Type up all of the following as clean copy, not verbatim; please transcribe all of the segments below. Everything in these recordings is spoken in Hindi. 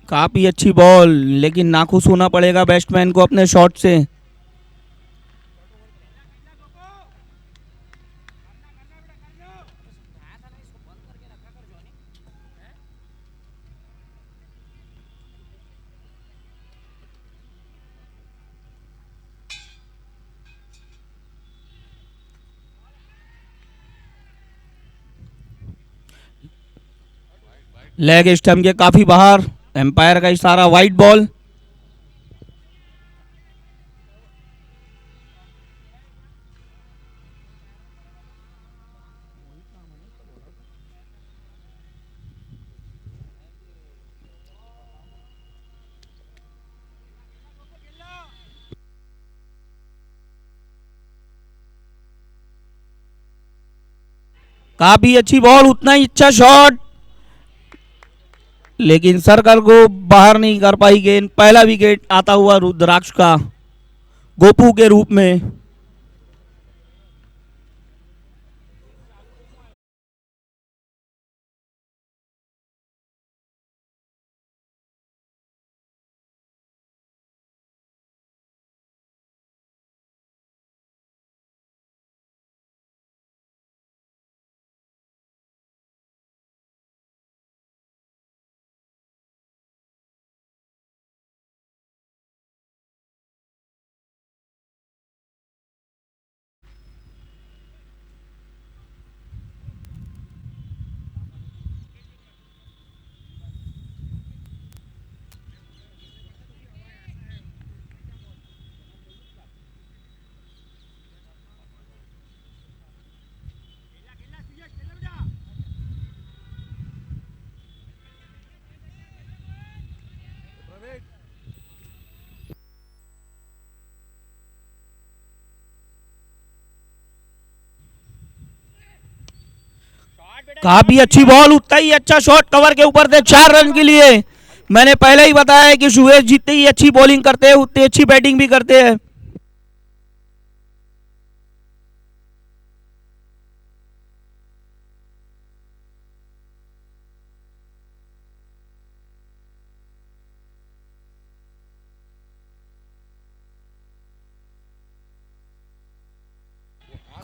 काफी अच्छी बॉल, लेकिन नाखुश होना पड़ेगा बैट्समैन को अपने शॉट से। लेग स्टंप के काफी बाहर, एम्पायर का इशारा, वाइड बॉल। काफी अच्छी बॉल, उतना ही अच्छा शॉट, लेकिन सर्कल को बाहर नहीं कर पाई गेंद। पहला विकेट आता हुआ रुद्राक्ष का गोपू के रूप में। काफी अच्छी बॉल, उतना ही अच्छा शॉट, कवर के ऊपर थे 4 रन के लिए। मैंने पहले ही बताया कि सुहेश जितनी ही अच्छी बॉलिंग करते हैं उतनी अच्छी बैटिंग भी करते हैं।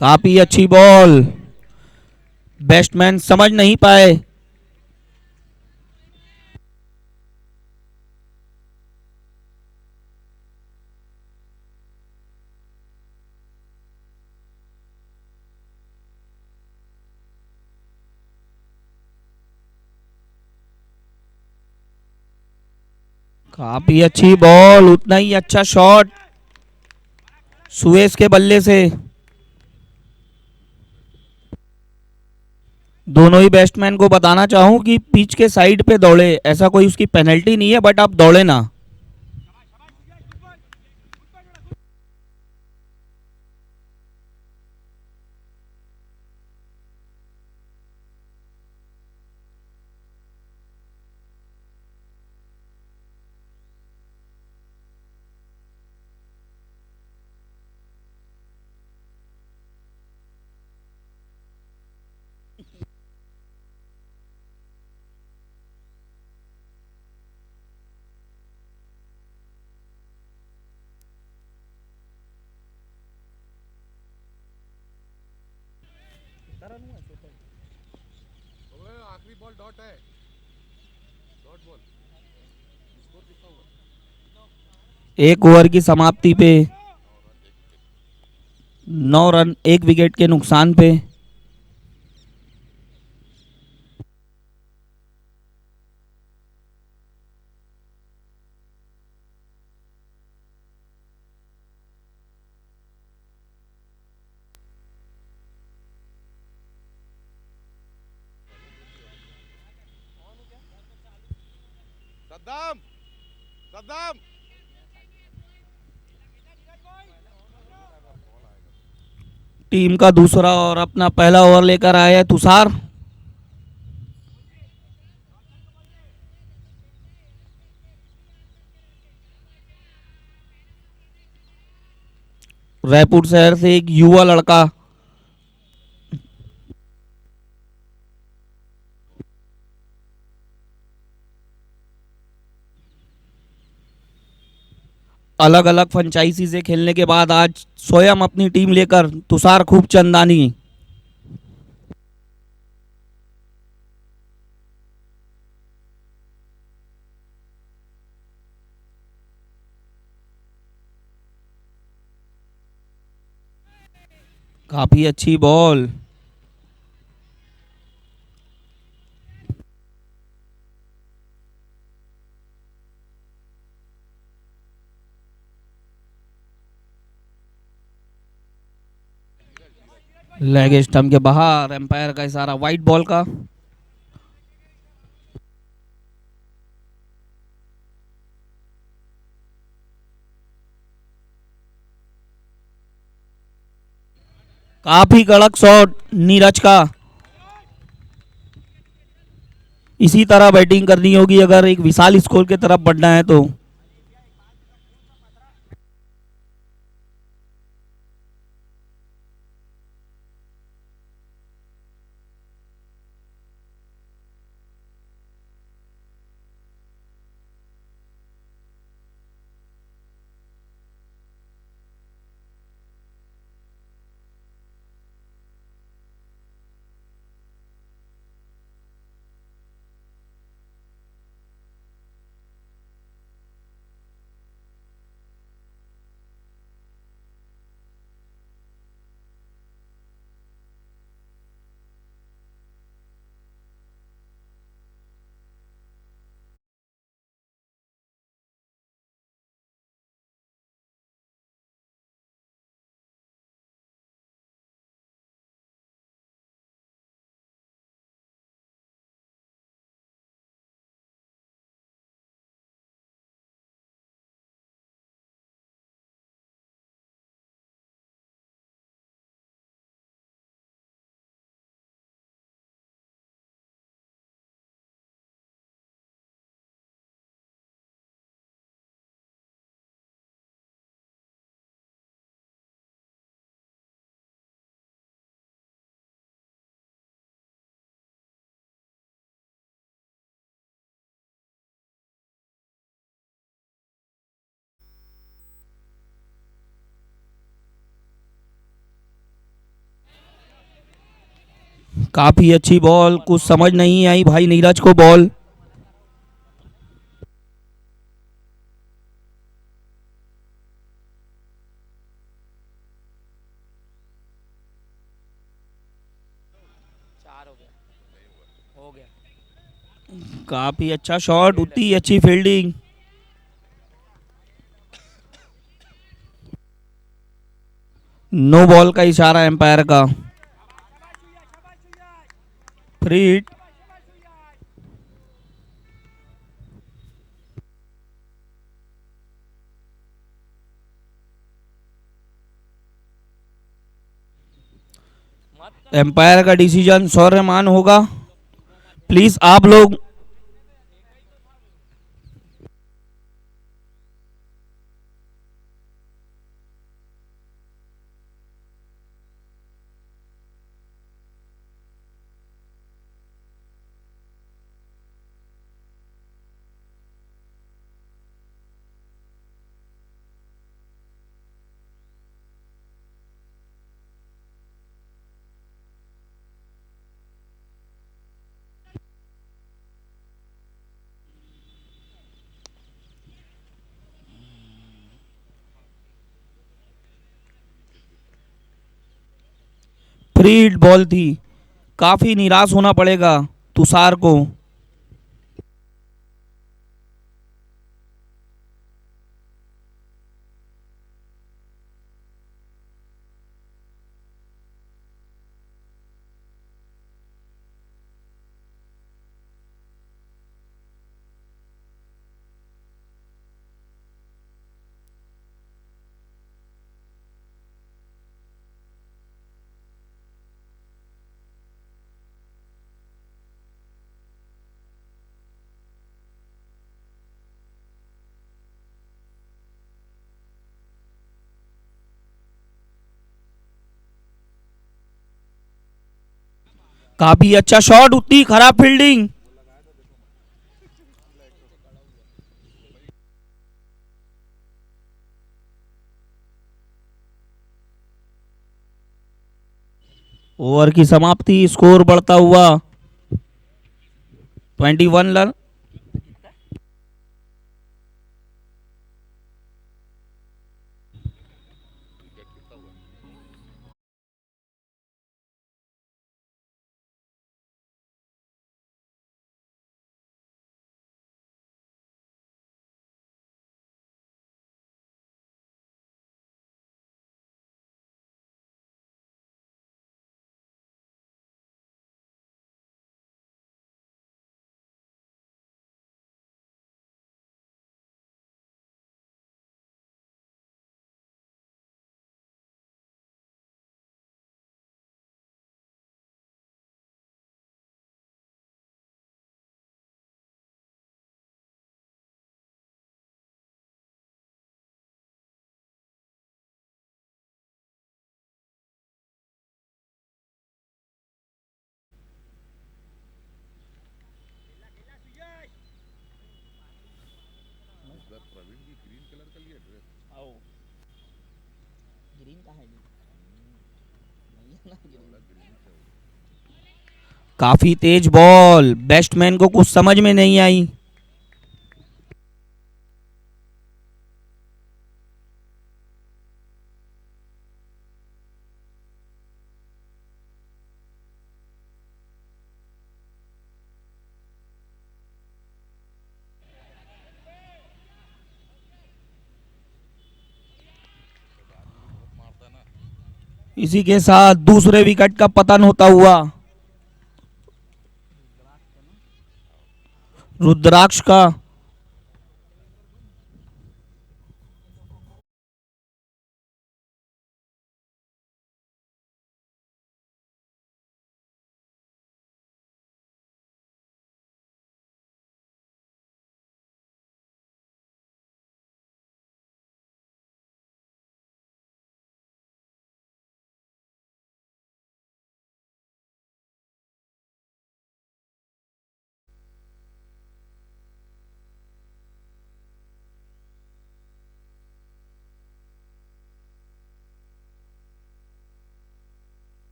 काफी अच्छी बॉल, बैट्समैन समझ नहीं पाए। काफी अच्छी बॉल, उतना ही अच्छा शॉट सुहेश के बल्ले से। दोनों ही बैट्समैन को बताना चाहूं कि पिच के साइड पे दौड़े, ऐसा कोई उसकी पेनल्टी नहीं है, बट आप दौड़े ना। आखिरी बॉल डॉट है, डॉट बॉल। स्कोर कितना हुआ? 1 ओवर की समाप्ति पे 9 रन 1 विकेट के नुकसान पे। सद्दाम, सद्दाम। टीम का दूसरा और अपना पहला ओवर लेकर आया है तुषार। रायपुर शहर से एक युवा लड़का। अलग अलग फ्रेंचाइजी से खेलने के बाद आज स्वयं अपनी टीम लेकर तुषार खूबचंदानी काफी अच्छी बॉल। लेग स्टंप के बाहर, एम्पायर का इशारा वाइट बॉल का। काफी कड़क शॉट नीरज का। इसी तरह बैटिंग करनी होगी अगर एक विशाल स्कोर की तरफ बढ़ना है तो। काफी अच्छी बॉल, कुछ समझ नहीं आई भाई नीरज को बॉल। काफी अच्छा शॉट, उतनी अच्छी फील्डिंग। नो बॉल का इशारा एम्पायर का। Free hit. एम्पायर का डिसीजन शौर्यमान होगा। प्लीज आप लोग फ्री हिट बॉल थी। काफी निराश होना पड़ेगा तुषार को। काफी अच्छा शॉट, उतनी खराब फील्डिंग। ओवर की समाप्ति, स्कोर बढ़ता हुआ 21 रन। विकेट कितना हुआ? उधर प्रवीण की ग्रीन कलर का लिया ड्रेस। ग्रीन का है थोड़ा ग्रीन से हो। काफी तेज बॉल, बैट्समैन को कुछ समझ में नहीं आई। बहुत मारता है ना। इसी के साथ दूसरे विकेट का पतन होता हुआ रुद्राक्ष का।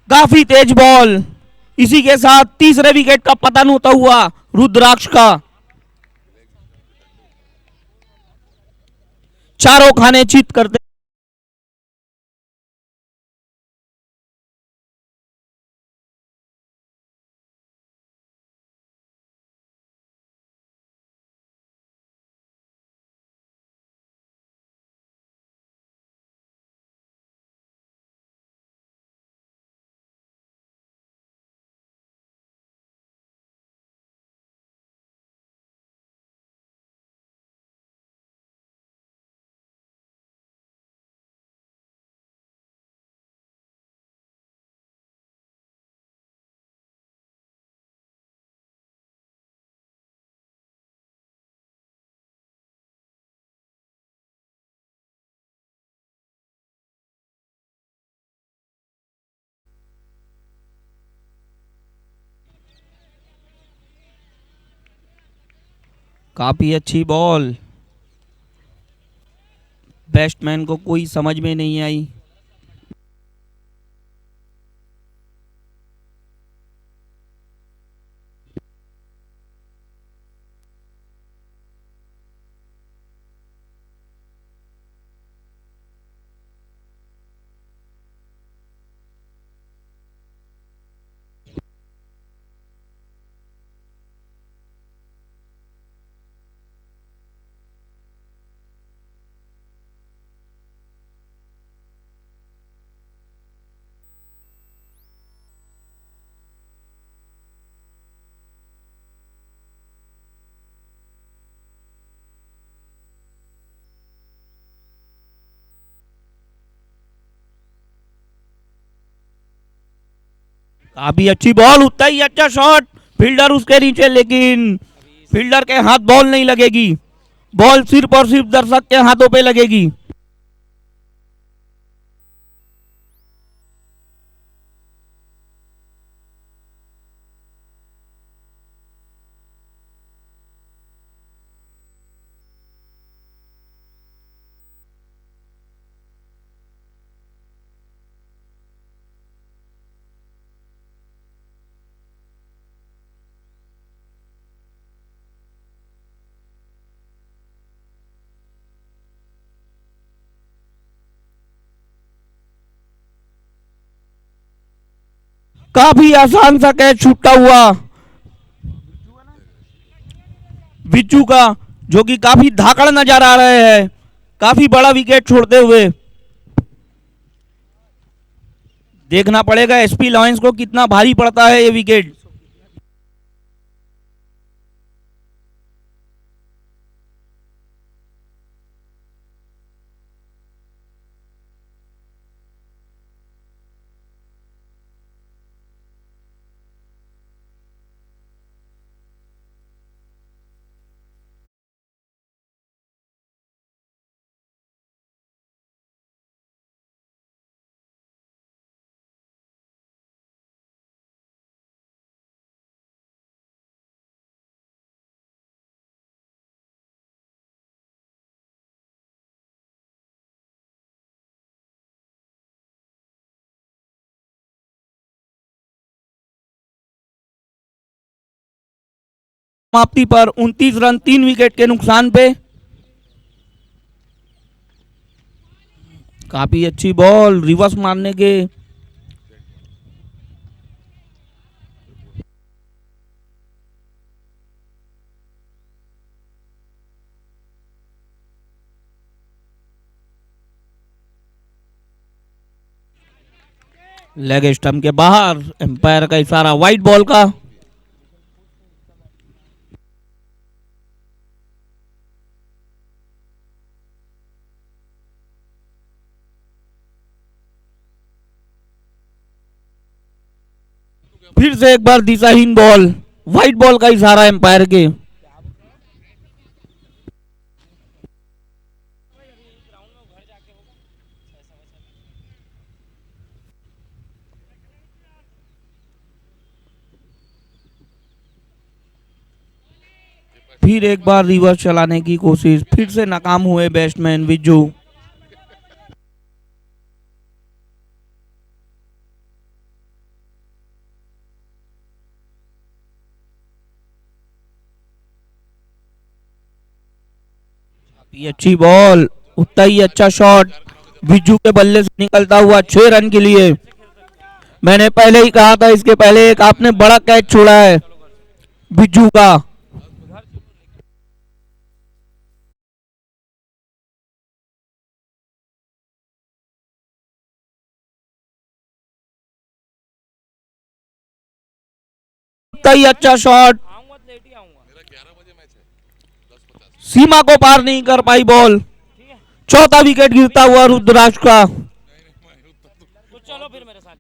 काफी तेज बॉल, इसी के साथ तीसरे विकेट का पतन होता हुआ रुद्राक्ष का। चारों खाने चित करते। काफी अच्छी बॉल, बैट्समैन को कोई समझ में नहीं आई। काफी अच्छी बॉल, उतना ही अच्छा शॉट, फील्डर उसके नीचे, लेकिन फील्डर के हाथ बॉल नहीं लगेगी। बॉल सिर्फ और सिर्फ दर्शक के हाथों पे लगेगी। काफी आसान सा कैच छूटा हुआ बिच्छू का, जो कि काफी धाकड़ नजर आ रहे हैं, काफी बड़ा विकेट छोड़ते हुए। देखना पड़ेगा एसपी लॉयंस को कितना भारी पड़ता है ये विकेट। समाप्ति पर 29 रन 3 विकेट के नुकसान पे। काफी अच्छी बॉल रिवर्स मारने के लेग स्टंप के बाहर, एम्पायर का इशारा वाइट बॉल का। फिर से एक बार दिशाहीन बॉल, वाइट बॉल का इशारा एम्पायर के। फिर एक बार रिवर्स चलाने की कोशिश, फिर से नाकाम हुए बैट्समैन विज्जू। ये अच्छी बॉल, उतना ही अच्छा शॉट विज्जू के बल्ले से निकलता हुआ 6 रन के लिए। मैंने पहले ही कहा था, इसके पहले एक आपने बड़ा कैच छोड़ा है विज्जू का। उतना ही अच्छा शॉट, मेरा 11 बजे मैच है 10:50। सीमा को पार नहीं कर पाई बॉल। चौथा विकेट गिरता हुआ रुद्राक्ष का। तो चलो फिर मेरे साथ।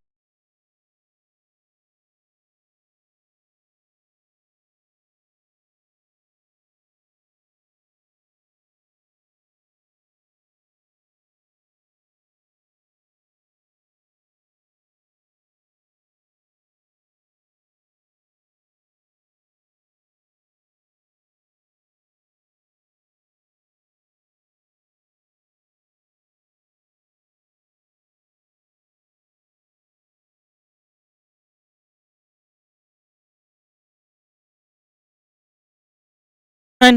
भाई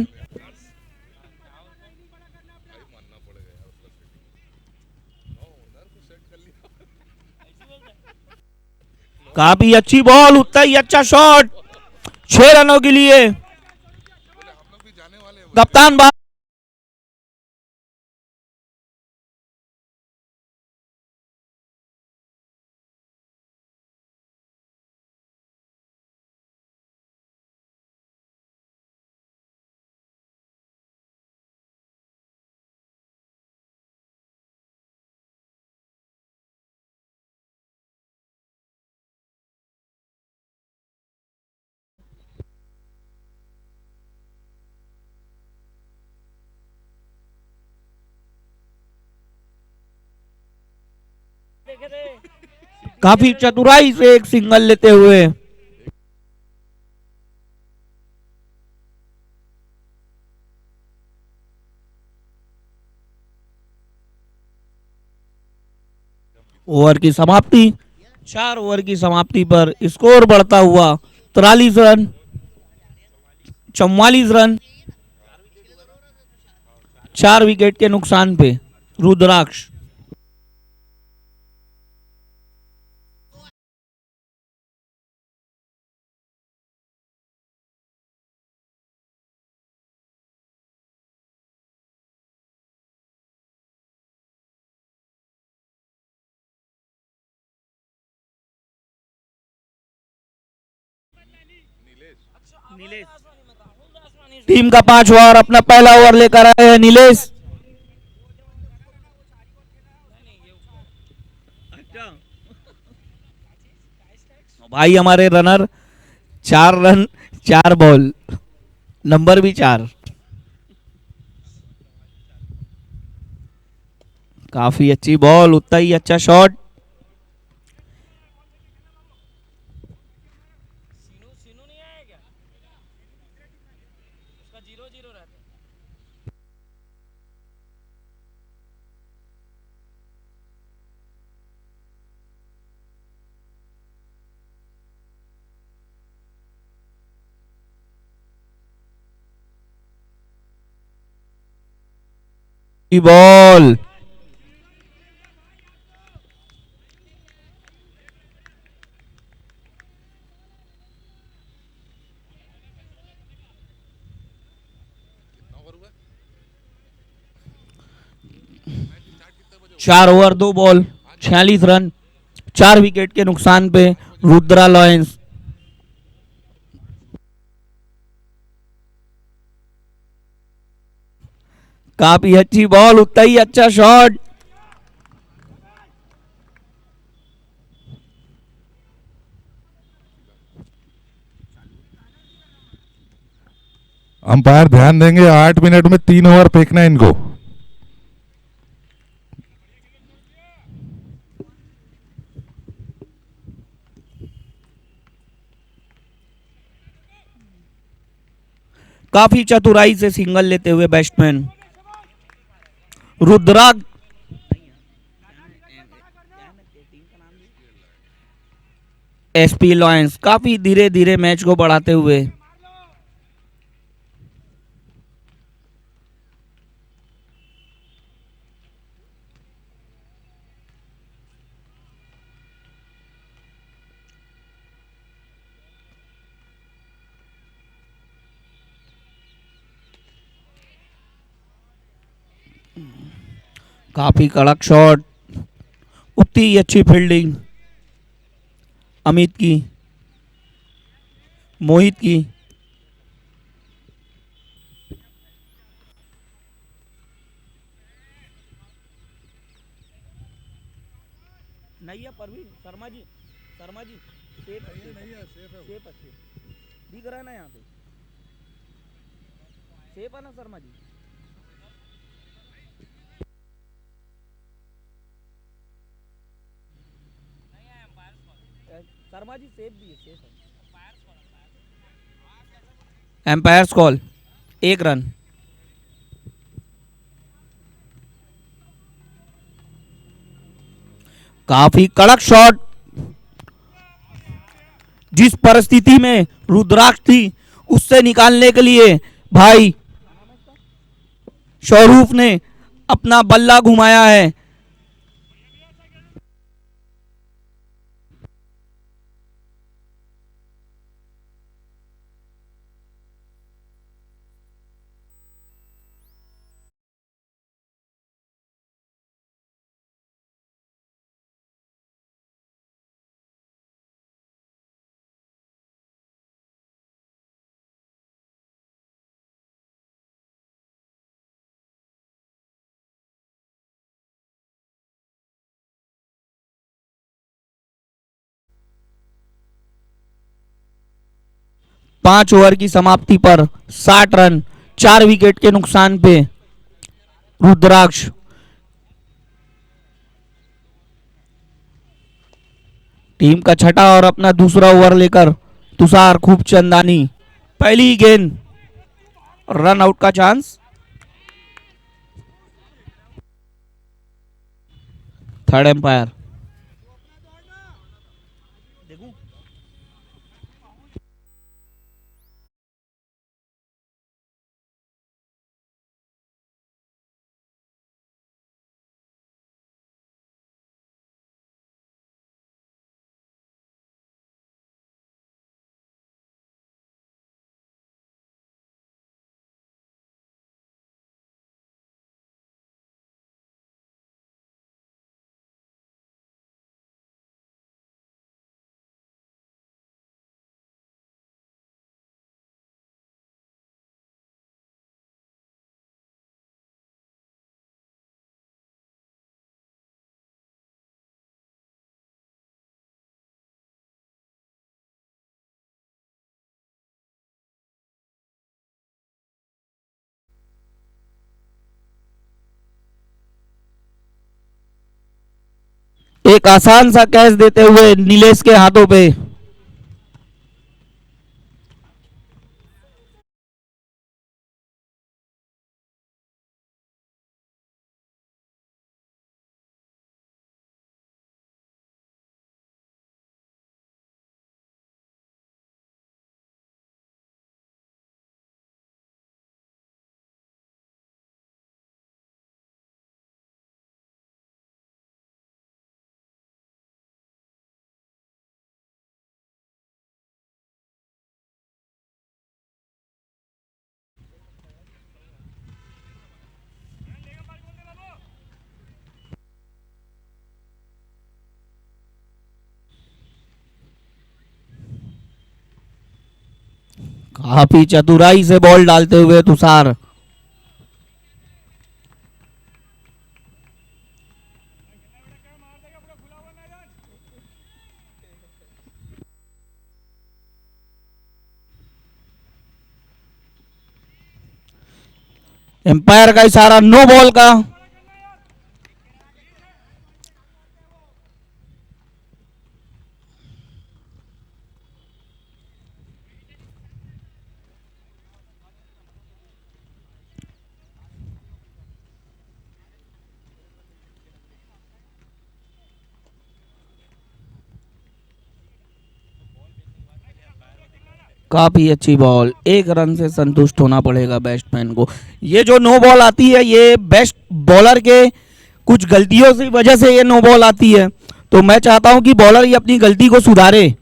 मानना पड़ेगा यार, प्लस रेटिंग 9 ओनर को सेट कर लिया। काफी अच्छी बॉल, उतना ही अच्छा शॉट, 6 रनों के लिए। बोले हम लोग भी जाने वाले हैं बोले। कप्तान बाहर। देखे थे काफी चतुराई से एक सिंगल लेते हुए। ओवर की समाप्ति, 4 ओवर की समाप्ति पर स्कोर बढ़ता हुआ 43 रन, 44 रन, 4 विकेट के नुकसान पे रुद्राक्ष। टीम का 5 ओवर, अपना पहला ओवर लेकर आए हैं नीलेश। भाई हमारे रनर 4 रन 4 बॉल, नंबर भी 4। काफी अच्छी बॉल, उतना ही अच्छा शॉट। सीनू सीनू नहीं आया क्या? उसका 0-0 रहता है। की बॉल, कितना ओवर हुआ? 4 ओवर 2 बॉल, 46 रन, 4 विकेट के नुकसान पे रुद्रा लॉयंस। काफी अच्छी बॉल, उतना ही अच्छा शॉट। अंपायर ध्यान देंगे, 8 मिनट में 3 ओवर फेंकना है इनको। काफी चतुराई से सिंगल लेते हुए बैट्समैन रुद्रा। एसपी लॉयंस काफी धीरे धीरे मैच को बढ़ाते हुए। काफी कड़क शॉट, उतनी ही अच्छी फील्डिंग अमित की, मोहित की। नहीं है परवीन, शर्मा जी, शर्मा जी सेफ है, सेफ है, दिख रहा है ना यहाँ पे, सेफ है ना शर्मा जी। शर्मा जी सेफ भी है, सेफ है। Umpire's call, 1 run. काफी कड़क शॉट, जिस परिस्थिति में रुद्राक्ष थी उससे निकालने के लिए भाई शौरूफ ने अपना बल्ला घुमाया है। पांच ओवर की समाप्ति पर 60 रन, 4 विकेट के नुकसान पे रुद्राक्ष। टीम का छठा और अपना दूसरा ओवर लेकर तुषार खूबचंदानी। पहली गेंद, रन आउट का चांस। Third umpire. एक आसान सा कैच देते हुए नीलेश के हाथों पे। काफी चतुराई से बॉल डालते हुए तुषार। एम्पायर का इशारा नो बॉल का। काफी अच्छी बॉल, एक रन से संतुष्ट होना पड़ेगा बैट्समैन को। ये जो नो बॉल आती है ये बेस्ट बॉलर के कुछ गलतियों की वजह से ये नो बॉल आती है, तो मैं चाहता हूं कि बॉलर ये अपनी गलती को सुधारे।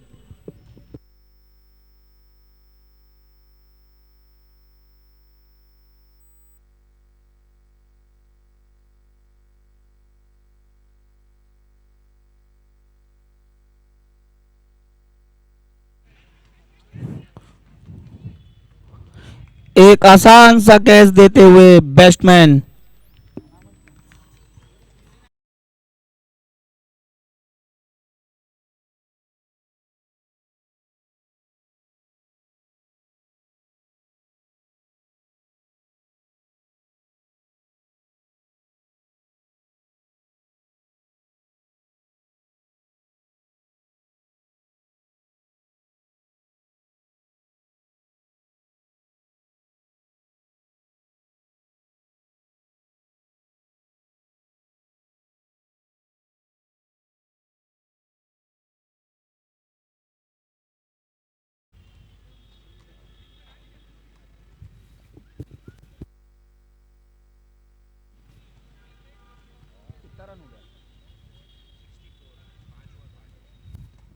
एक आसान सा कैच देते हुए बैट्समैन।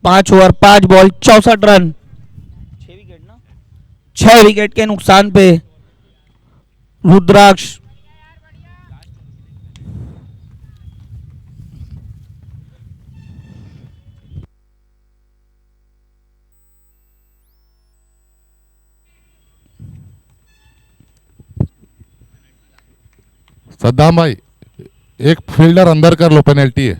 पांच ओवर 5 बॉल 64 रन। 6 विकेट ना, 6 विकेट के नुकसान पे रुद्राक्ष। सद्दाम भाई, एक फील्डर अंदर कर लो, पेनल्टी है। ये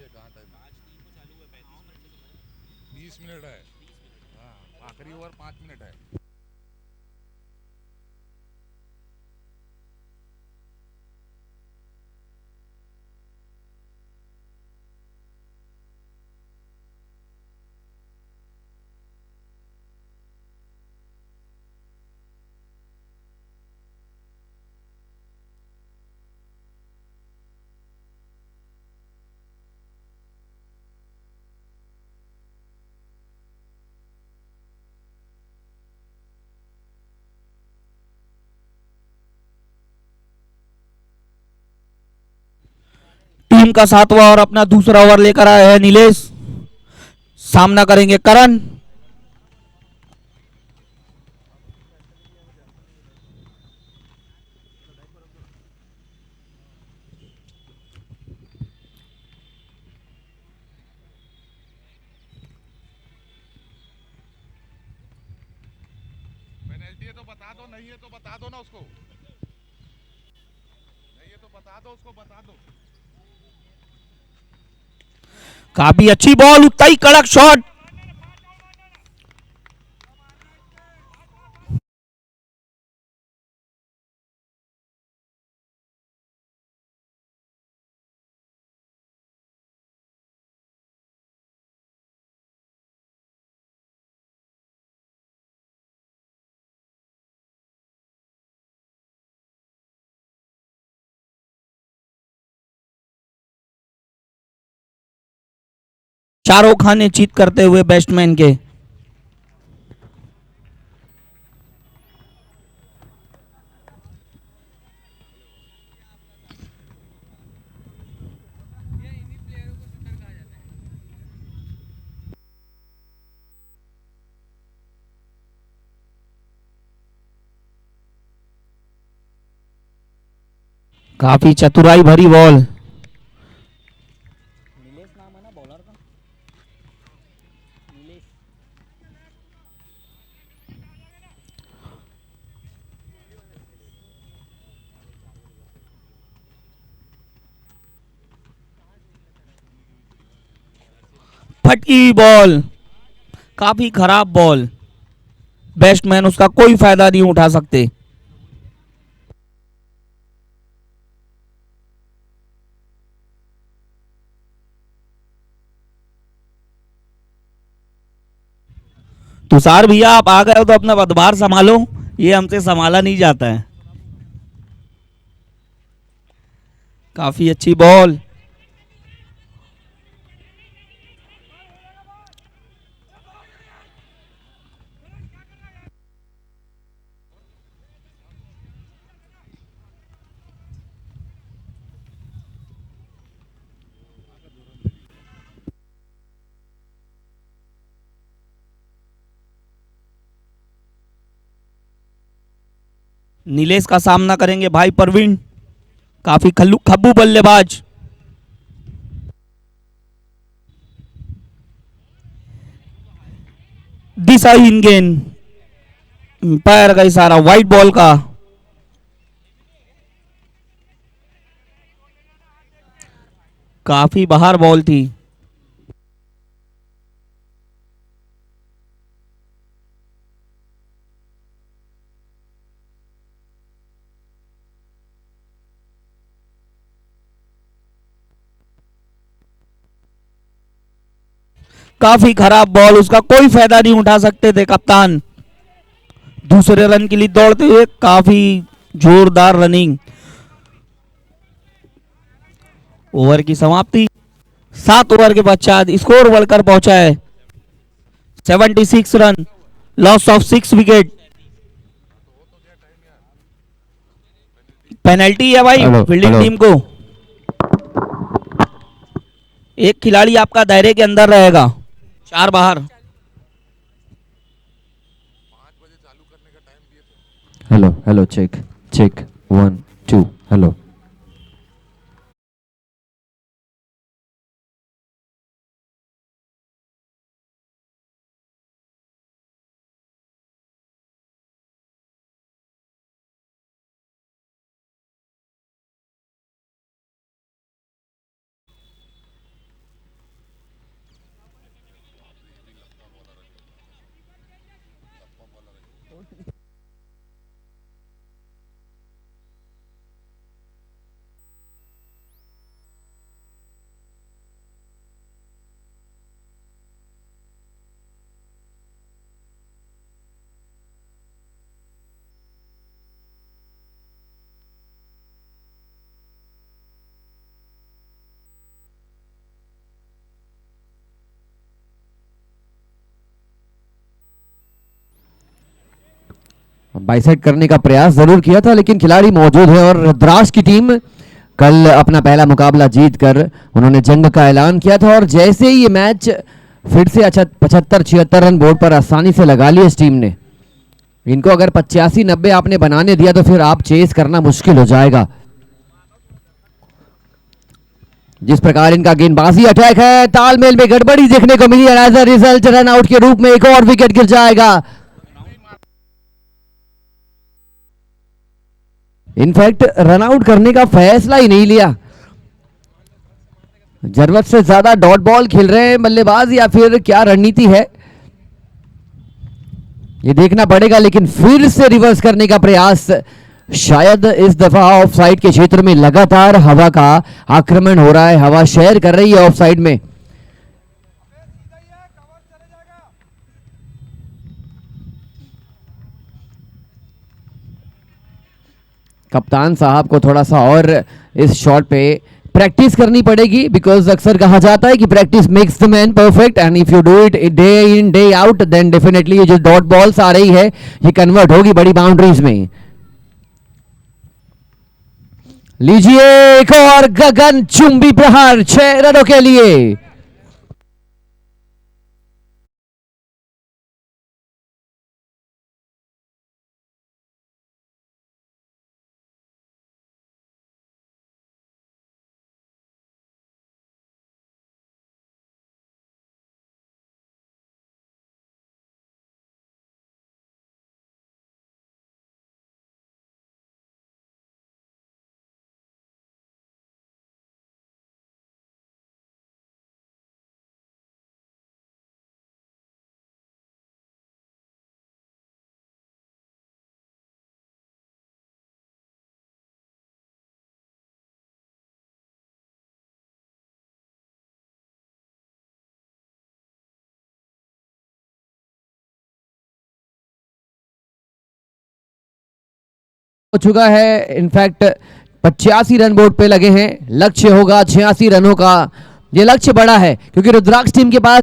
कहाँ टाइम है? 20 मिनट है। हाँ, आखिरी ओवर 5 मिनट है। टीम का 7वां और अपना दूसरा ओवर लेकर आए हैं नीलेश। सामना करेंगे करण। पेनल्टी है तो बता दो, नहीं है तो बता दो ना उसको। नहीं है तो बता दो उसको, बता दो। काफी अच्छी बॉल, उतना ही कड़क शॉट। चारों खाने चीत करते हुए बैट्समैन के। काफी चतुराई भरी बॉल। नीलेश नाम है ना बॉलर का, नीलेश। फटकी बॉल, काफी खराब बॉल। बैट्समैन उसका कोई फायदा नहीं उठा सकते। तुषार भैया आप आ गए हो तो अपना पदभार संभालो, ये हमसे संभाला नहीं जाता है। काफी अच्छी बॉल। नीलेश का सामना करेंगे भाई परवीन, काफी खब्बू बल्लेबाज। दिशाहीन गेंद, पैर का इशारा, व्हाइट बॉल का। काफी बाहर बॉल थी। काफी खराब बॉल, उसका कोई फायदा नहीं उठा सकते थे कप्तान। दूसरे रन के लिए दौड़ते हुए, काफी जोरदार रनिंग। ओवर की समाप्ति। 7 ओवर के पश्चात स्कोर बढ़कर पहुंचा है 76 run, loss of 6 wicket. Penalty है भाई फील्डिंग टीम को। एक खिलाड़ी आपका दायरे के अंदर रहेगा, 4 बाहर। 5 बजे चालू करने का टाइम दिए थे। Hello hello, check check 1 2 hello. बाइसेट करने का प्रयास जरूर किया था, लेकिन खिलाड़ी मौजूद है और रुद्राक्ष की टीम कल अपना पहला मुकाबला जीतकर उन्होंने जंग का ऐलान किया था। और जैसे ही ये मैच फिर से 75-76 रन बोर्ड पर आसानी से लगा लिए इस टीम ने। इनको अगर 85-90 आपने बनाने दिया तो फिर आप चेस करना मुश्किल हो जाएगा। जिस प्रकार इनका गेंदबाजी अटैक है, तालमेल में गड़बड़ी देखने को मिली as a result run out के रूप में एक और विकेट गिर जाएगा। इनफैक्ट रन आउट करने का फैसला ही नहीं लिया। जरूरत से ज्यादा डॉट बॉल खेल रहे हैं बल्लेबाज या फिर क्या रणनीति है, ये देखना पड़ेगा। लेकिन फिर से रिवर्स करने का प्रयास, शायद इस दफा ऑफ साइड के क्षेत्र में लगातार हवा का आक्रमण हो रहा है, हवा शेयर कर रही है ऑफ साइड में। कप्तान साहब को थोड़ा सा और इस शॉट पे प्रैक्टिस करनी पड़ेगी, बिकॉज अक्सर कहा जाता है कि practice makes the man perfect, and if you do it day in day out then definitely ये जो डॉट बॉल्स आ रही है ये कन्वर्ट होगी बड़ी बाउंड्रीज में। लीजिए एक और गगन चुंबी प्रहार 6 रनों के लिए। हो चुका है, इनफैक्ट 85 रन बोर्ड पे लगे हैं। लक्ष्य होगा 86 रनों का। ये लक्ष्य बड़ा है क्योंकि रुद्राक्ष टीम के पास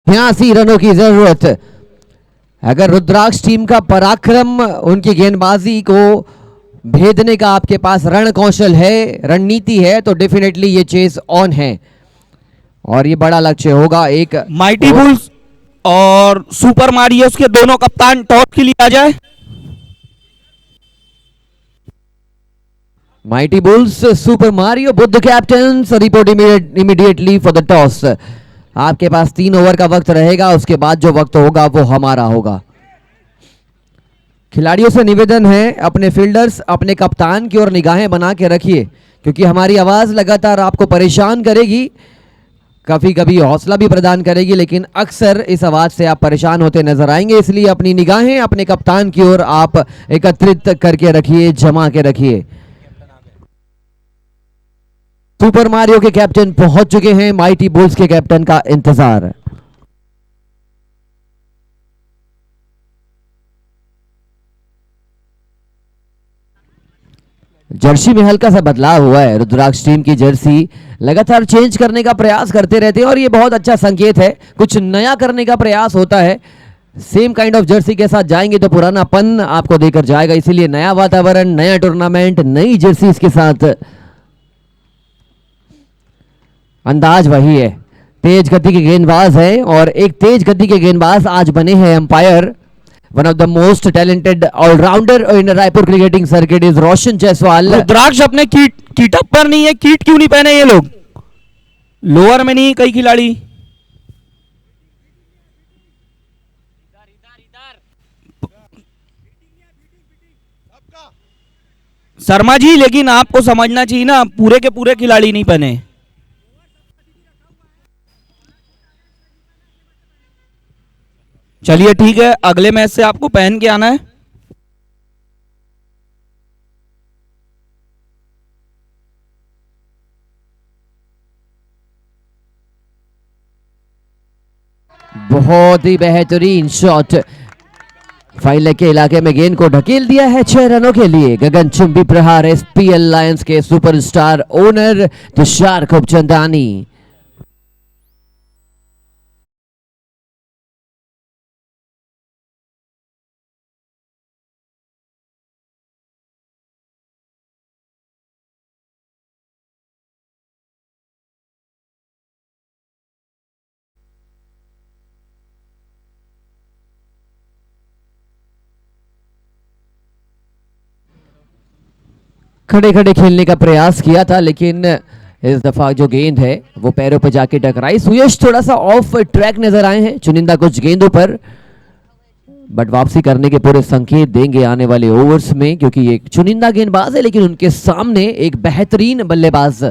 छियासी रनों की जरूरत। अगर रुद्राक्ष टीम का पराक्रम उनकी गेंदबाजी को भेदने का आपके पास रण कौशल है, रणनीति है, तो डेफिनेटली ये चेस ऑन है और ये बड़ा लक्ष्य होगा। एक माइटी बुल्स और सुपर मारियोस के दोनों कप्तान टॉस के लिए आ जाए। Mighty Bulls, Super Mario, both the captains report immediately for the toss. आपके पास 3 ओवर का वक्त रहेगा, उसके बाद जो वक्त होगा वो हमारा होगा. खिलाड़ियों से निवेदन है, अपने फील्डर्स अपने कप्तान की ओर निगाहें बना के रखिए, क्योंकि हमारी आवाज लगातार आपको परेशान करेगी, कभी कभी हौसला भी प्रदान करेगी, लेकिन अक्सर इस आवाज से आप परेशान होते नजर आएंगे. इसलिए अपनी निगाहें अपने कप्तान की ओर आप एकत्रित करके रखिए, जमा के रखिए. सुपर मारियो के कैप्टन पहुंच चुके हैं, माइटी बुल्स के कैप्टन का इंतजार. जर्सी में हल्का सा बदलाव हुआ है. रुद्राक्ष टीम की जर्सी लगातार चेंज करने का प्रयास करते रहते हैं और ये बहुत अच्छा संकेत है. कुछ नया करने का प्रयास होता है. सेम काइंड ऑफ जर्सी के साथ जाएंगे तो पुरानापन आपको देकर जाएगा, इसीलिए नया वातावरण, नया टूर्नामेंट, नई जर्सी के साथ अंदाज वही है. तेज गति के गेंदबाज हैं और एक तेज गति के गेंदबाज आज बने हैं umpire. One of the most talented allrounder in Raipur cricketing circuit is Roshan Jaiswal. Rudraksh अपने कीटअप पर नहीं है. कीट क्यों नहीं पहने ये लोग? लोअर में नहीं कई खिलाड़ी. इधर इधर इधर शर्मा जी, लेकिन आपको समझना चाहिए ना, पूरे के पूरे खिलाड़ी नहीं पहने. चलिए ठीक है, अगले मैच से आपको पहन के आना है. बहुत ही बेहतरीन शॉट. फाइनल के इलाके में गेंद को ढकेल दिया है 6 रनों के लिए. गगनचुंबी प्रहार एसपीएल लायंस के सुपरस्टार ओनर तुषार खूबचंदानी. खड़े खड़े खेलने का प्रयास किया था, लेकिन इस दफा जो गेंद है वो पैरों पे जाके टकराई. सुयश थोड़ा सा ऑफ ट्रैक नजर आए हैं चुनिंदा कुछ गेंदों पर, बट वापसी करने के पूरे संकेत देंगे आने वाले ओवर्स में, क्योंकि ये एक चुनिंदा गेंदबाज है लेकिन उनके सामने एक बेहतरीन बल्लेबाज.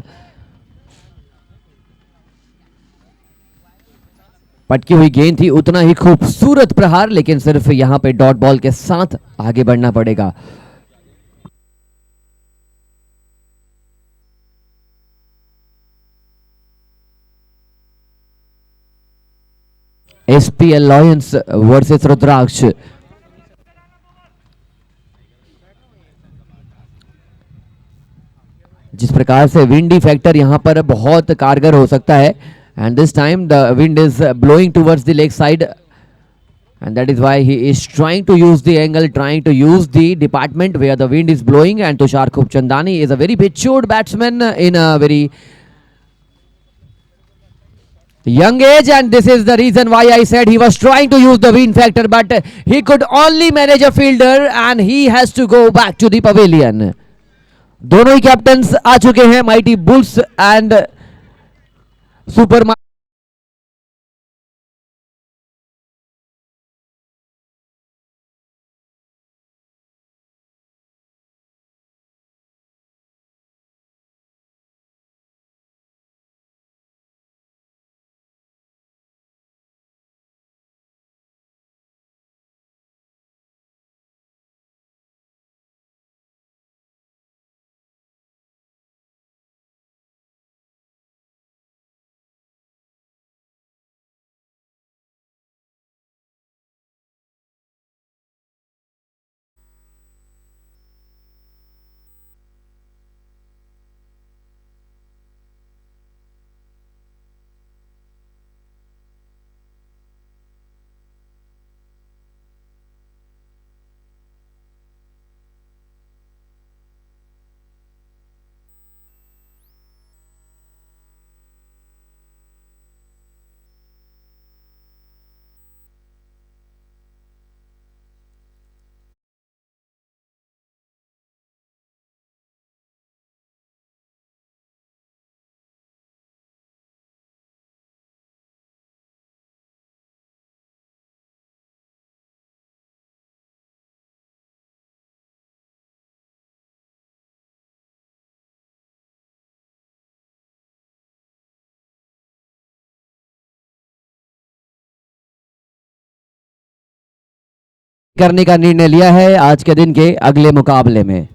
पटकी हुई गेंद थी, उतना ही खूबसूरत प्रहार, लेकिन सिर्फ यहां पे डॉट बॉल के साथ आगे बढ़ना पड़ेगा. एसपीएल लायंस वर्सेस रुद्राक्ष. जिस प्रकार से विंडी फैक्टर यहां पर बहुत कारगर हो सकता है, and this time the wind is blowing towards the leg side, and that is why he is trying to use the angle, trying to use the department where the wind is blowing. And Tushar Khubchandani is a very matured batsman in a very young age, and this is the reason why I said he was trying to use the wind factor, but he could only manage a fielder and he has to go back to the pavilion. दोनों ही कैप्टन्स आ चुके हैं, माइटी बुल्स एंड सुपर करने का निर्णय लिया है आज के दिन के अगले मुकाबले में।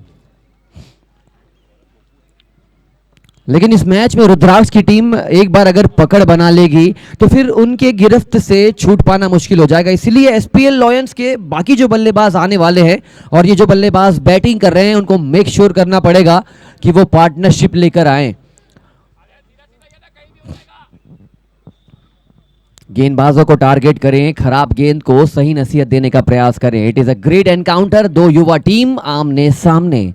लेकिन इस मैच में रुद्राक्ष की टीम एक बार अगर पकड़ बना लेगी तो फिर उनके गिरफ्त से छूट पाना मुश्किल हो जाएगा। इसलिए एसपीएल लॉयंस के बाकी जो बल्लेबाज आने वाले हैं और ये जो बल्लेबाज बैटिंग कर रहे हैं उनको मेक श्योर करना पड़ेगा कि वो पार्टनरशिप लेकर आए। गेंदबाजों को टारगेट करें, खराब गेंद को सही नसीहत देने का प्रयास करें। It is a great encounter, दो युवा टीम आमने सामने।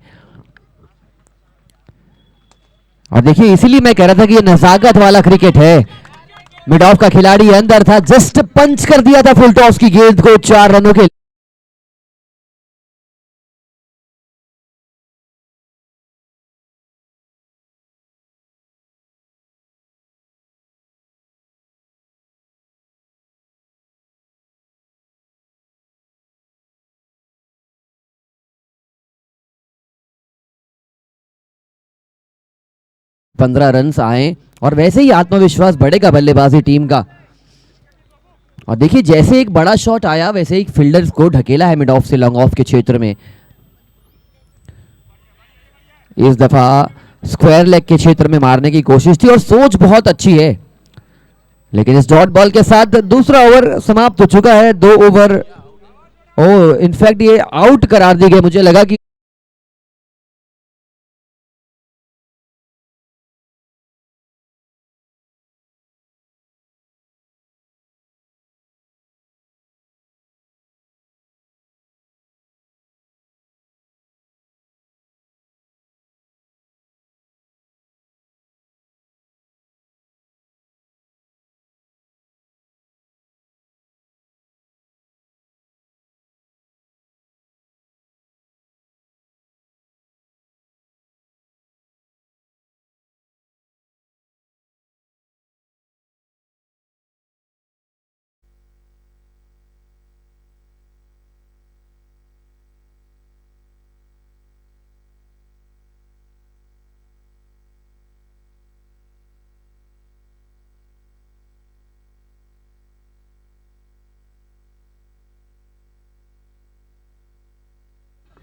और देखिए इसीलिए मैं कह रहा था कि ये नजाकत वाला क्रिकेट है। मिड ऑफ का खिलाड़ी अंदर था, जस्ट पंच कर दिया था फुल टॉस की गेंद को 4 रनों के। पंद्रह रन आए और वैसे ही आत्मविश्वास बढ़ेगा बल्लेबाजी टीम का। और देखिए जैसे एक बड़ा शॉट आया वैसे ही फील्डर्स को ढकेला है मिड ऑफ से लॉन्ग ऑफ के क्षेत्र में। इस दफा स्क्वायर लेग के क्षेत्र में मारने की कोशिश थी और सोच बहुत अच्छी है, लेकिन इस डॉट बॉल के साथ दूसरा ओवर समाप्त हो चुका है। 2 ओवर, ओ इनफैक्ट ये आउट करार दी गई। मुझे लगा कि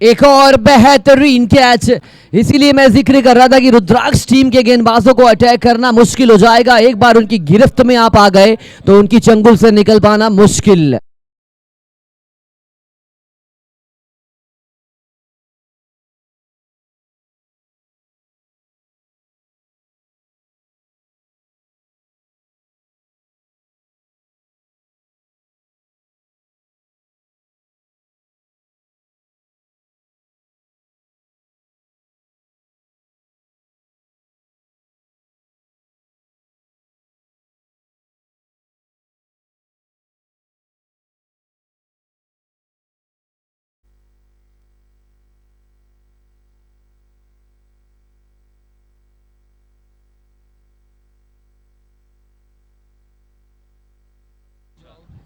एक और बेहतरीन कैच। इसीलिए मैं जिक्र कर रहा था कि रुद्राक्ष टीम के गेंदबाजों को अटैक करना मुश्किल हो जाएगा। एक बार उनकी गिरफ्त में आप आ गए तो उनकी चंगुल से निकल पाना मुश्किल।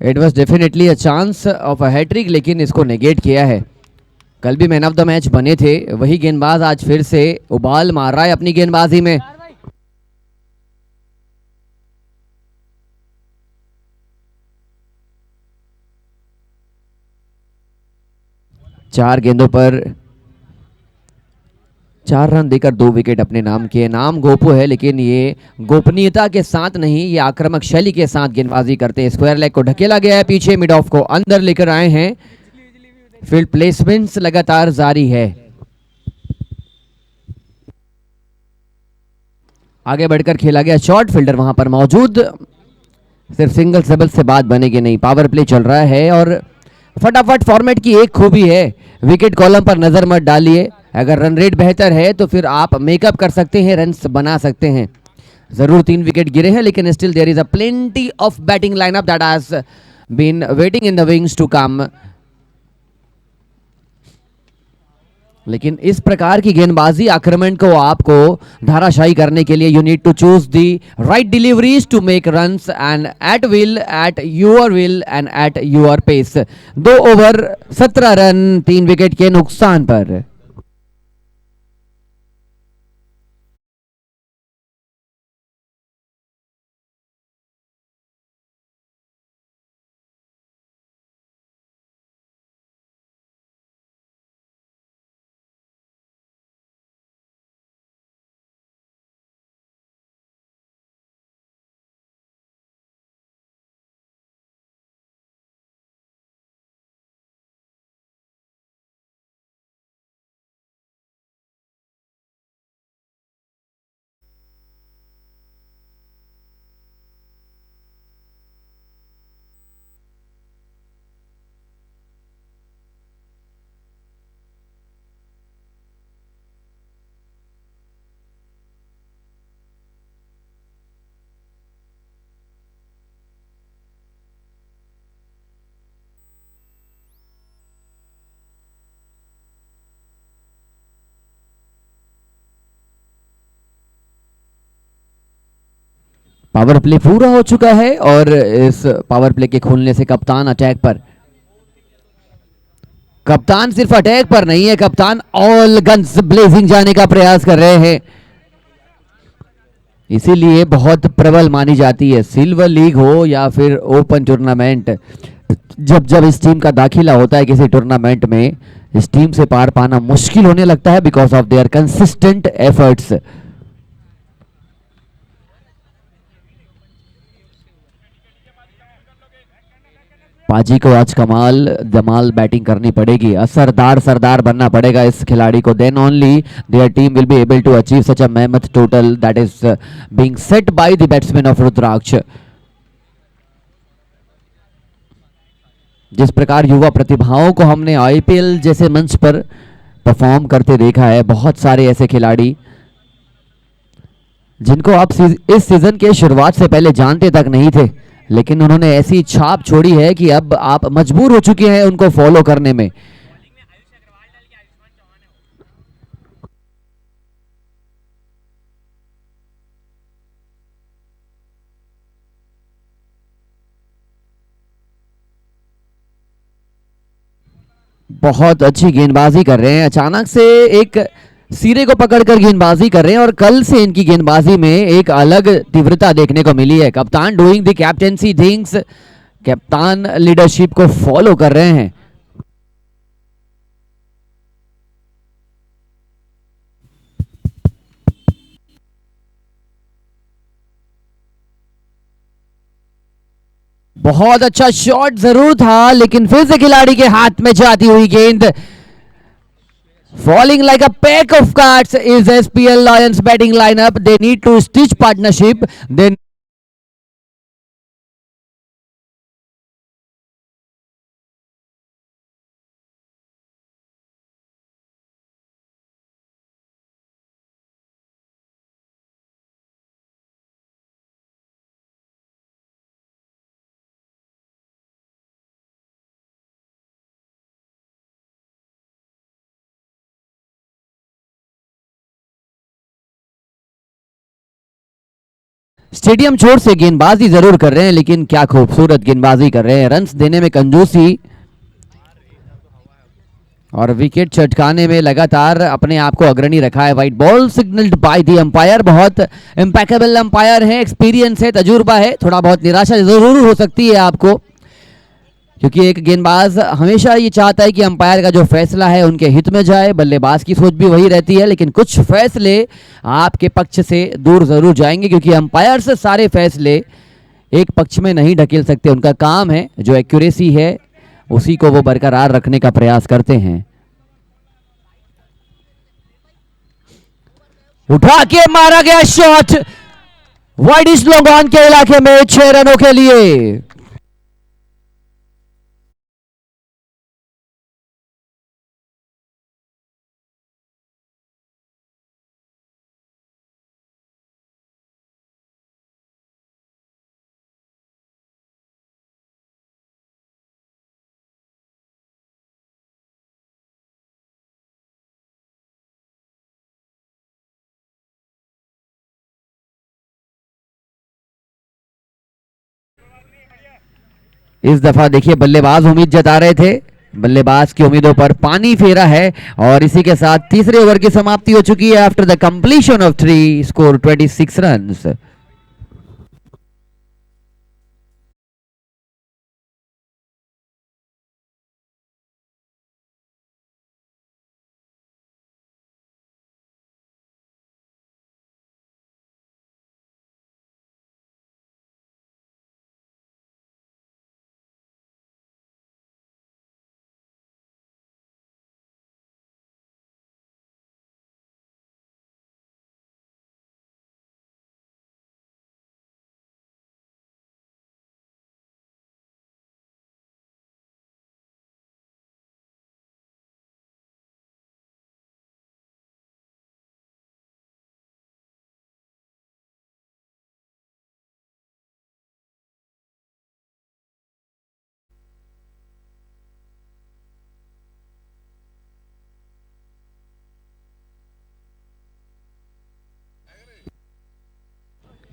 It was definitely a chance of a hattrick, लेकिन इसको नेगेट किया है। कल भी मैन ऑफ द मैच बने थे वही गेंदबाज, आज फिर से उबाल मार रहा है अपनी गेंदबाजी में। चार गेंदों पर 4 रन देकर 2 विकेट अपने नाम किए। नाम गोपू है लेकिन ये गोपनीयता के साथ नहीं, ये आक्रामक शैली के साथ गेंदबाजी करते हैं। स्क्वायर लेग को ढकेला गया है पीछे, मिड ऑफ को अंदर लेकर आए हैं। फील्ड प्लेसमेंट्स लगातार जारी है। आगे बढ़कर खेला गया शॉर्ट, फील्डर वहां पर मौजूद। सिर्फ सिंगल डबल से बात बनेगी नहीं, पावर प्ले चल रहा है। और फटाफट फॉर्मेट की एक खूबी है, विकेट कॉलम पर नजर मत डालिए। अगर रन रेट बेहतर है तो फिर आप मेकअप कर सकते हैं, रन बना सकते हैं। जरूर 3 विकेट गिरे हैं लेकिन still there is a plenty of batting lineup that has been waiting in the wings to come. लेकिन इस प्रकार की गेंदबाजी आक्रमण को आपको धाराशायी करने के लिए you need to choose the right deliveries to make runs and at your will and at your pace. 2 over 17 run 3 wicket के नुकसान पर। पावर प्ले पूरा हो चुका है और इस पावर प्ले के खुलने से कप्तान अटैक पर, कप्तान सिर्फ अटैक पर नहीं है, कप्तान ऑल गन्स ब्लेजिंग जाने का प्रयास कर रहे हैं। इसीलिए बहुत प्रबल मानी जाती है, सिल्वर लीग हो या फिर ओपन टूर्नामेंट, जब जब इस टीम का दाखिला होता है किसी टूर्नामेंट में, इस टीम से पार पाना मुश्किल होने लगता है because of their consistent efforts. पाजी को आज कमाल धमाल बैटिंग करनी पड़ेगी, असरदार सरदार बनना पड़ेगा इस खिलाड़ी को, then only their team will be able to achieve such a मेहनत total that is being set by the batsman of Rudraksh. जिस प्रकार युवा प्रतिभाओं को हमने आईपीएल जैसे मंच पर परफॉर्म करते देखा है, बहुत सारे ऐसे खिलाड़ी जिनको आप इस सीजन के शुरुआत से पहले जानते तक नहीं थे, लेकिन उन्होंने ऐसी छाप छोड़ी है कि अब आप मजबूर हो चुके हैं उनको फॉलो करने में। बहुत अच्छी गेंदबाजी कर रहे हैं, अचानक से एक सिरे को पकड़कर गेंदबाजी कर रहे हैं और कल से इनकी गेंदबाजी में एक अलग तीव्रता देखने को मिली है। कप्तान डूइंग द कैप्टेंसी थिंग्स, कप्तान लीडरशिप को फॉलो कर रहे हैं। बहुत अच्छा शॉट जरूर था, लेकिन फिर से खिलाड़ी के हाथ में जाती हुई गेंद, falling like a pack of cards is SPL Lions batting lineup. They need to stitch partnership. Then stadium छोर से गेंदबाजी जरूर कर रहे हैं, लेकिन क्या खूबसूरत गेंदबाजी कर रहे हैं, रन्स देने में कंजूसी और विकेट चटकाने में लगातार अपने आप को अग्रणी रखा है। White ball signalled by the umpire, बहुत इंपैकेबल अंपायर है, एक्सपीरियंस है, तजुर्बा है, थोड़ा बहुत निराशा जरूर हो सकती है आपको, क्योंकि एक गेंदबाज हमेशा ये चाहता है कि अंपायर का जो फैसला है उनके हित में जाए, बल्लेबाज की सोच भी वही रहती है, लेकिन कुछ फैसले आपके पक्ष से दूर जरूर जाएंगे, क्योंकि अंपायर से सारे फैसले एक पक्ष में नहीं ढकेल सकते, उनका काम है जो एक्यूरेसी है उसी को वो बरकरार रखने का प्रयास करते हैं। उठा के मारा गया शॉट, वाइडिश लोंगॉन के इलाके में 6 रनों के लिए। इस दफा देखिए बल्लेबाज उम्मीद जता रहे थे, बल्लेबाज की उम्मीदों पर पानी फेरा है और इसी के साथ तीसरे ओवर की समाप्ति हो चुकी है after the completion of 3, score 26 runs.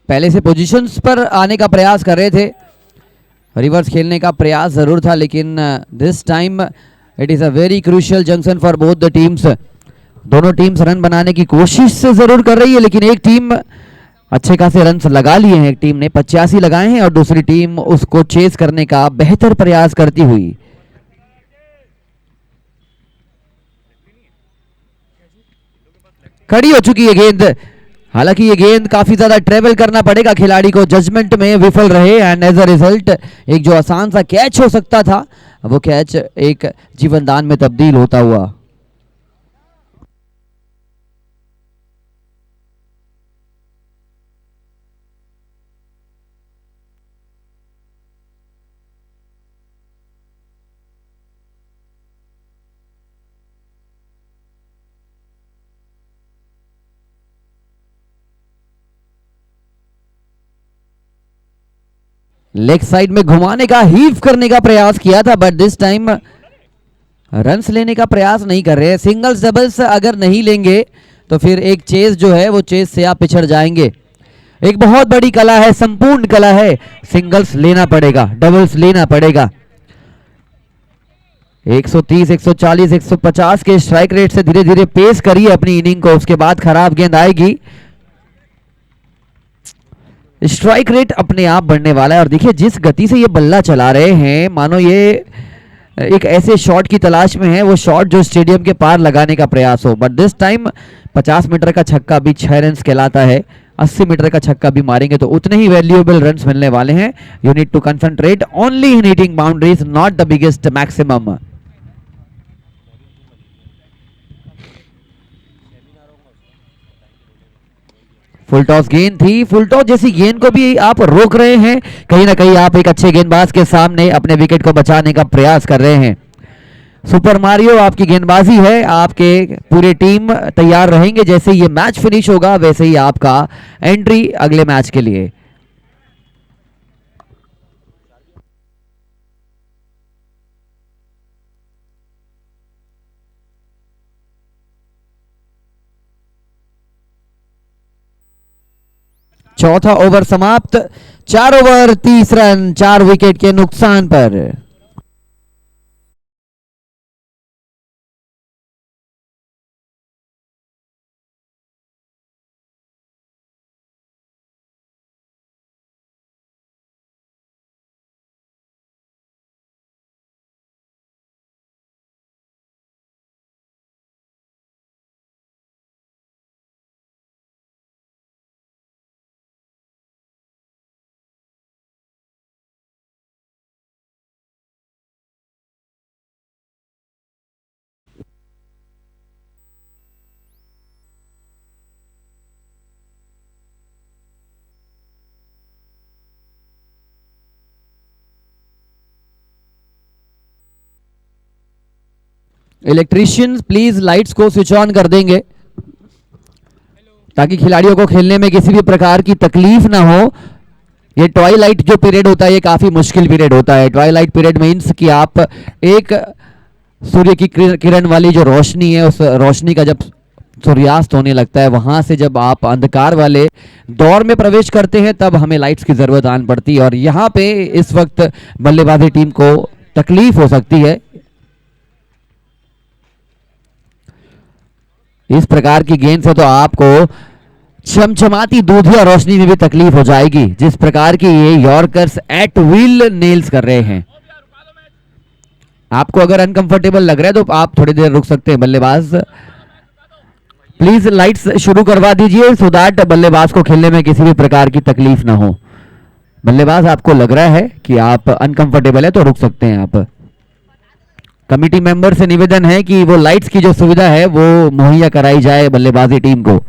पहले से पोजीशंस पर आने का प्रयास कर रहे थे, रिवर्स खेलने का प्रयास जरूर था, लेकिन this time it is a very crucial junction for both the teams. दोनों टीम्स रन बनाने की कोशिश से जरूर कर रही है, लेकिन एक टीम अच्छे खासे रन्स लगा लिए हैं, एक टीम ने 85 लगाए हैं और दूसरी टीम उसको चेस करने का बेहतर प्रयास करती हुई। खड़ी हो चुकी है गेंद, हालांकि ये गेंद काफी ज्यादा ट्रेवल करना पड़ेगा खिलाड़ी को, जजमेंट में विफल रहे एंड एज अ रिजल्ट एक जो आसान सा कैच हो सकता था वो कैच एक जीवनदान में तब्दील होता हुआ। लेग साइड में घुमाने का, हीव करने का प्रयास किया था, बट दिस टाइम रन्स लेने का प्रयास नहीं कर रहे हैं। सिंगल्स डबल्स अगर नहीं लेंगे तो फिर एक चेस जो है वो चेस से आप पिछड़ जाएंगे। एक बहुत बड़ी कला है, संपूर्ण कला है, सिंगल्स लेना पड़ेगा, डबल्स लेना पड़ेगा। 130, 140, 150 के स्ट्राइक रेट से धीरे धीरे पेस करिए अपनी इनिंग को, उसके बाद खराब गेंद आएगी, स्ट्राइक रेट अपने आप बढ़ने वाला है। और देखिए जिस गति से ये बल्ला चला रहे हैं, मानो ये एक ऐसे शॉट की तलाश में है, वो शॉट जो स्टेडियम के पार लगाने का प्रयास हो। बट दिस टाइम 50 मीटर का छक्का भी 6 रन कहलाता है, 80 मीटर का छक्का भी मारेंगे तो उतने ही वैल्यूएबल रन्स मिलने वाले हैं। You need to concentrate only in hitting boundaries, not the biggest maximum. Full toss गेंद थी, फुल टॉस जैसी गेंद को भी आप रोक रहे हैं, कहीं ना कहीं आप एक अच्छे गेंदबाज के सामने अपने विकेट को बचाने का प्रयास कर रहे हैं। सुपर मारियो आपकी गेंदबाजी है, आपके पूरे टीम तैयार रहेंगे, जैसे ये मैच फिनिश होगा वैसे ही आपका एंट्री अगले मैच के लिए। चौथा ओवर समाप्त, 4 ओवर 30 रन 4 विकेट के नुकसान पर। इलेक्ट्रीशियन प्लीज लाइट्स को स्विच ऑन कर देंगे ताकि खिलाड़ियों को खेलने में किसी भी प्रकार की तकलीफ ना हो। ये ट्वाइलाइट जो पीरियड होता है ये काफी मुश्किल पीरियड होता है। ट्वाइलाइट पीरियड मीन्स कि आप एक सूर्य की किरण वाली जो रोशनी है, उस रोशनी का जब सूर्यास्त होने लगता है, वहां से जब आप अंधकार वाले दौर में प्रवेश करते हैं तब हमें लाइट्स की जरूरत आन पड़ती है, और यहाँ पे इस वक्त बल्लेबाजी टीम को तकलीफ हो सकती है। इस प्रकार की गेंद से तो आपको चमचमाती दूधिया रोशनी में भी तकलीफ हो जाएगी, जिस प्रकार की ये यॉर्कर्स एट व्हील नेल्स कर रहे हैं। आपको अगर अनकंफर्टेबल लग रहा है तो आप थोड़ी देर रुक सकते हैं। बल्लेबाज प्लीज लाइट्स शुरू करवा दीजिए सो दैट बल्लेबाज को खेलने में किसी भी प्रकार की तकलीफ ना हो। बल्लेबाज आपको लग रहा है कि आप अनकंफर्टेबल है तो रुक सकते हैं आप। कमिटी मेंबर से निवेदन है कि वो लाइट्स की जो सुविधा है वो मुहैया कराई जाए बल्लेबाजी टीम को।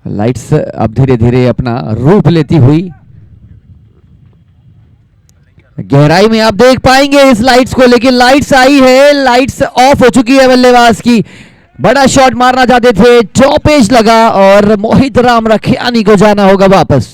लाइट्स अब धीरे धीरे अपना रूप लेती हुई गहराई में आप देख पाएंगे इस लाइट्स को, लेकिन लाइट्स आई है, लाइट्स ऑफ हो चुकी है बल्लेबाज की। बड़ा शॉट मारना चाहते थे, चौपेश लगा और मोहित राम रखियानी को जाना होगा वापस।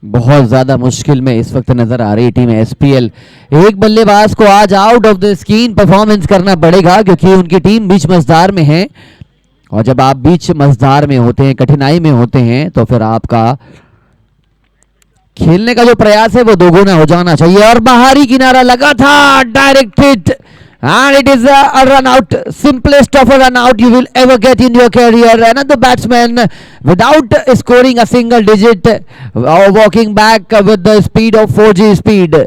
बहुत ज्यादा मुश्किल में इस वक्त नजर आ रही टीम एसपीएल। एक बल्लेबाज को आज out of the screen performance करना पड़ेगा क्योंकि उनकी टीम बीच मझधार में है, और जब आप बीच मझधार में होते हैं, कठिनाई में होते हैं, तो फिर आपका खेलने का जो प्रयास है वो दोगुना हो जाना चाहिए। और बाहरी किनारा लगा था, direct hit, and it is a run out, simplest of a run out you will ever get in your career. Another batsman without scoring a single digit, walking back with the speed of 4G speed.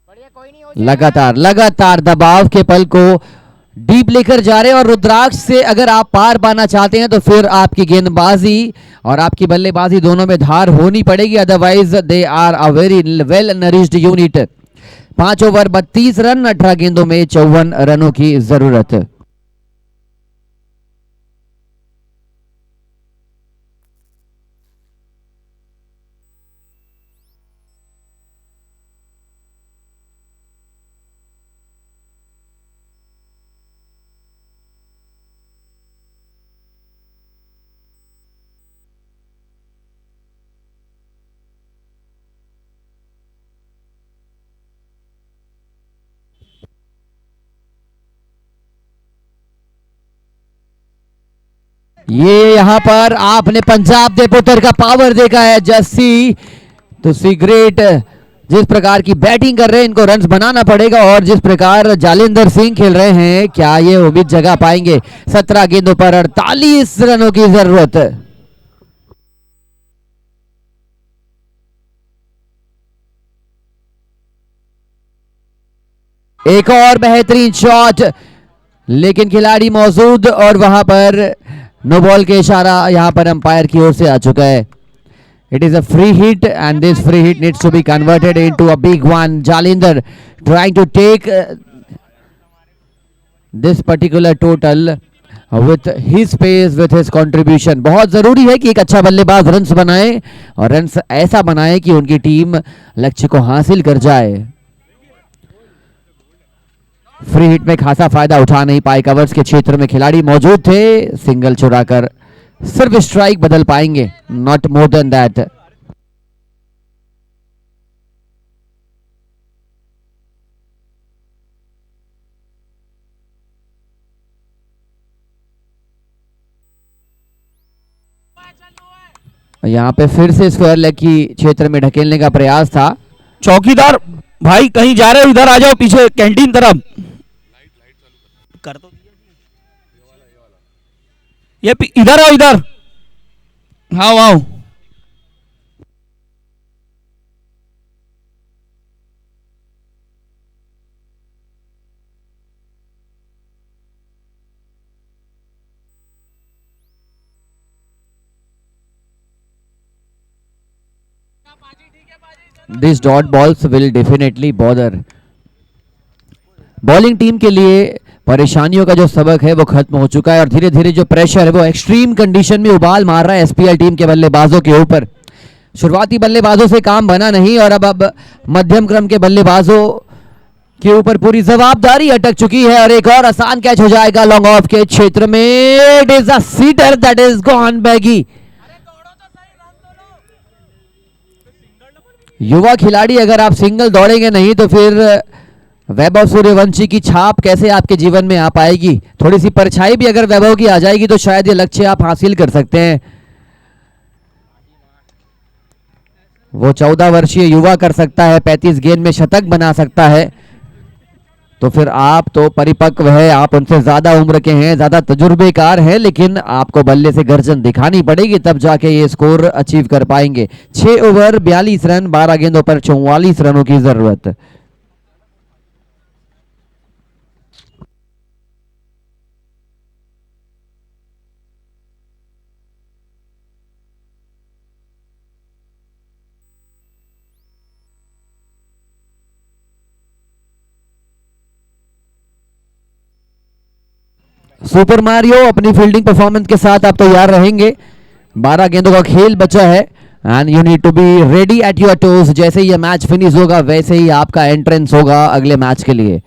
बढ़िया, कोई नहीं हो जाएगा। लगातार लगातार दबाव के पल को डीप लेकर जा रहे हैं, और रुद्राक्ष से अगर आप पार पाना चाहते हैं तो फिर आपकी गेंदबाजी और आपकी बल्लेबाजी दोनों में धार होनी पड़ेगी, otherwise they are a very well nourished unit. 5 over 32 run, 18 गेंदों में 54 रनों की जरूरत। ये यहां पर आपने पंजाब दे पुत्र का पावर देखा है, जस्सी तो सी ग्रेट। जिस प्रकार की बैटिंग कर रहे हैं, इनको रन्स बनाना पड़ेगा, और जिस प्रकार जालिंदर सिंह खेल रहे हैं, क्या ये उम्मीद जगा पाएंगे? 17 गेंदों पर 48 रनों की जरूरत। एक और बेहतरीन शॉट, लेकिन खिलाड़ी मौजूद, और वहां पर नो बॉल के इशारा यहां पर अंपायर की ओर से आ चुका है। It is a free hit, and this free hit needs to be converted into a big one. Jalinder trying to take this particular total with his pace, with his contribution. बहुत जरूरी है कि एक अच्छा बल्लेबाज रन्स बनाए, और रन्स ऐसा बनाए कि उनकी टीम लक्ष्य को हासिल कर जाए। फ्री हिट में खासा फायदा उठा नहीं पाए, कवर्स के क्षेत्र में खिलाड़ी मौजूद थे, सिंगल चुराकर सिर्फ स्ट्राइक बदल पाएंगे, नॉट मोर देन दैट। यहां पे फिर से स्क्वायर लेग की क्षेत्र में ढकेलने का प्रयास था। चौकीदार भाई कहीं जा रहे हो, इधर आ जाओ पीछे कैंटीन तरफ। कर तो दिया जी। ये इधर आओ, इधर। हाँ आओ। These dot balls will definitely bother bowling team के लिए परेशानियों का जो सबक है वो खत्म हो चुका है और धीरे धीरे जो प्रेशर है वो एक्सट्रीम कंडीशन में उबाल मार रहा है एसपीएल टीम के बल्लेबाजों के ऊपर। शुरुआती बल्लेबाजों से काम बना नहीं और अब मध्यम क्रम के बल्लेबाजों के ऊपर पूरी जवाबदारी अटक चुकी है और एक और आसान कैच हो जाएगा लॉन्ग ऑफ के क्षेत्र में। It is a seater that is gone baggy. युवा खिलाड़ी अगर आप सिंगल दौड़ेंगे नहीं तो फिर वैभव सूर्यवंशी की छाप कैसे आपके जीवन में आ पाएगी। थोड़ी सी परछाई भी अगर वैभव की आ जाएगी तो शायद ये लक्ष्य आप हासिल कर सकते हैं। वो 14 वर्षीय युवा कर सकता है, 35 गेंद में शतक बना सकता है, तो फिर आप तो परिपक्व है, आप उनसे ज्यादा उम्र के हैं, ज्यादा तजुर्बेकार हैं, लेकिन आपको बल्ले से गर्जन दिखानी पड़ेगी तब जाके ये स्कोर अचीव कर पाएंगे। 6 ओवर 42 रन, 12 गेंदों पर 44 रनों की जरूरत। सुपर मारियो अपनी फील्डिंग परफॉर्मेंस के साथ आप तैयार रहेंगे। 12 गेंदों का खेल बचा है and you need to be ready at your toes. जैसे ही ये मैच फिनिश होगा वैसे ही आपका एंट्रेंस होगा अगले मैच के लिए।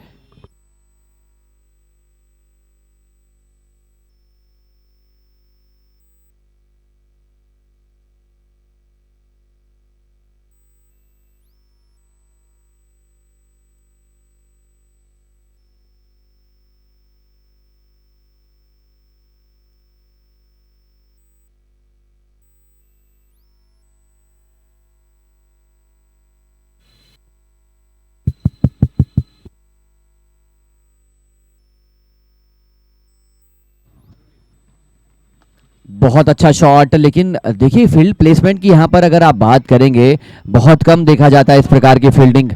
बहुत अच्छा शॉट, लेकिन देखिए फील्ड प्लेसमेंट की यहाँ पर अगर आप बात करेंगे बहुत कम देखा जाता है इस प्रकार की फील्डिंग।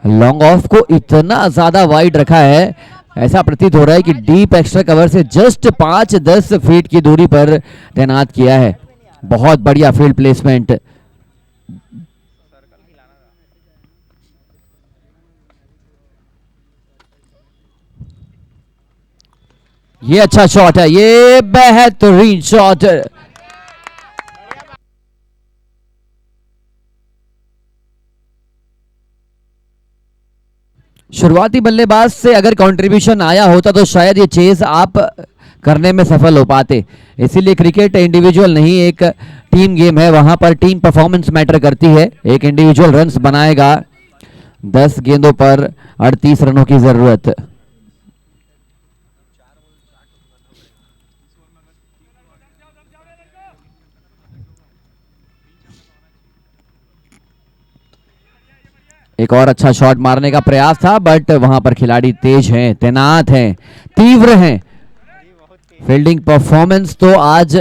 लॉन्ग ऑफ को इतना ज्यादा वाइड रखा है, ऐसा प्रतीत हो रहा है कि डीप एक्स्ट्रा कवर से जस्ट 5-10 फीट की दूरी पर तैनात किया है। बहुत बढ़िया फील्ड प्लेसमेंट। ये अच्छा शॉट है, ये बेहतरीन शॉट। शुरुआती बल्लेबाज से अगर कंट्रीब्यूशन आया होता तो शायद ये चेज आप करने में सफल हो पाते। इसीलिए क्रिकेट इंडिविजुअल नहीं एक टीम गेम है, वहां पर टीम परफॉर्मेंस मैटर करती है। एक इंडिविजुअल रन्स बनाएगा, 10 गेंदों पर 38 रनों की जरूरत। एक और अच्छा शॉट मारने का प्रयास था बट वहां पर खिलाड़ी तेज हैं, तैनात हैं, तीव्र हैं। फील्डिंग परफॉर्मेंस तो आज